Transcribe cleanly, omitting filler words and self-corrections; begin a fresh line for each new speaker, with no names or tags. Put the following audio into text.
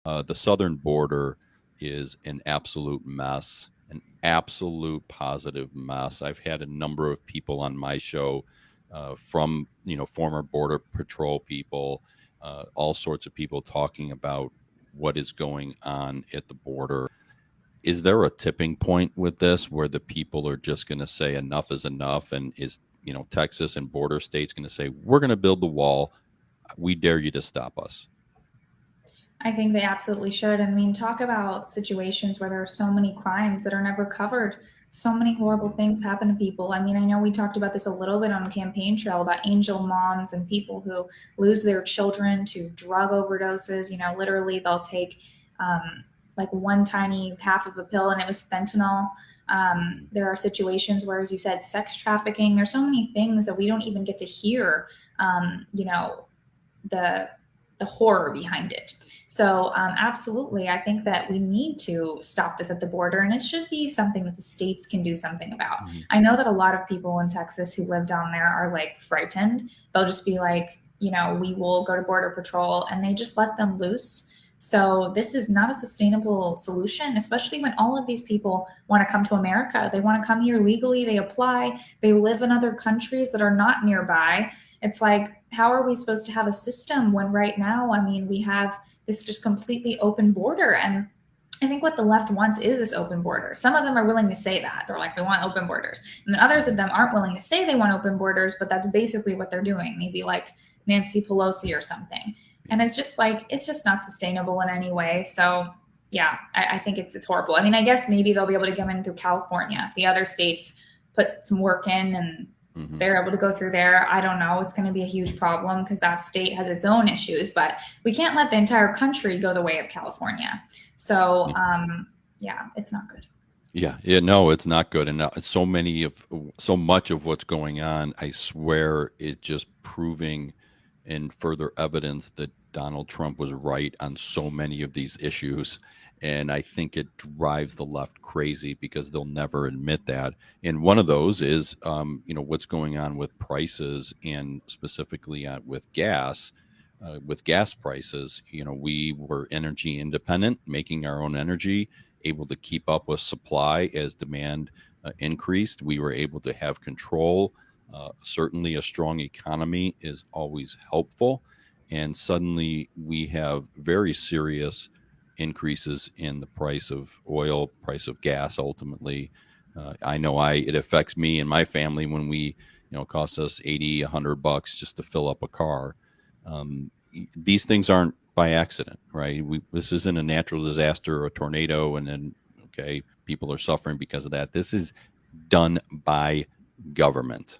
The southern border is an absolute mess, an absolute positive mess. I've had a number of people on my show from, former Border Patrol people, all sorts of people talking about what is going on at the border. Is there a tipping point with this where the people are just going to say enough is enough? And is, Texas and border states going to say, we're going to build the wall? We dare you to stop us.
I think they absolutely should. I mean, talk about situations where there are so many crimes that are never covered. So many horrible things happen to people. I mean, I know we talked about this a little bit on the campaign trail about angel moms and people who lose their children to drug overdoses. You know, literally they'll take like one tiny half of a pill and it was fentanyl.
Mhm.
There are situations where, as you said, sex trafficking. There's so many things that we don't even get to hear. You know, the horror behind it. So, absolutely, I think that we need to stop this at the border, and it should be something that the states can do something about.
Mhm.
I know that a lot of people in Texas who live down there are like frightened. They'll just be like, you know, we will go to Border Patrol, and they just let them loose. So, this is not a sustainable solution, especially when all of these people want to come to America. They want to come here legally, they apply, they live in other countries that are not nearby. It's like, how are we supposed to have a system when right now, I mean, we have this just completely open border? And I think what the left wants is this open border. Some of them are willing to say that. They're like, we want open borders. And then others of
Mhm.
them aren't willing to say they want open borders, but that's basically what they're doing. Maybe like Nancy Pelosi or something. And
Yeah.
it's just like, it's just not sustainable in any way. So yeah, I think it's horrible. I mean, I guess maybe they'll be able to come in through California if the other states put some work in and
Mhm.
they're able to go through there. I don't know. It's going to be a huge problem because that state has its own issues, but we can't let the entire country go the way of California. So,
Yeah.
yeah, it's not good.
Yeah, yeah, no, it's not good, and so much of what's going on, I swear, is just proving and further evidence that Donald Trump was right on so many of these issues, and I think it drives the left crazy because they'll never admit that. And one of those is, what's going on with prices, and specifically with gas prices. We were energy independent, making our own energy, able to keep up with supply as demand increased. We were able to have control. Certainly, a strong economy is always helpful. And suddenly, we have very serious increases in the price of oil, price of gas. Ultimately, I know it affects me and my family when it costs us 80, $100 just to fill up a car. These things aren't by accident, right? This isn't a natural disaster or a tornado, and then okay, people are suffering because of that. This is done by government.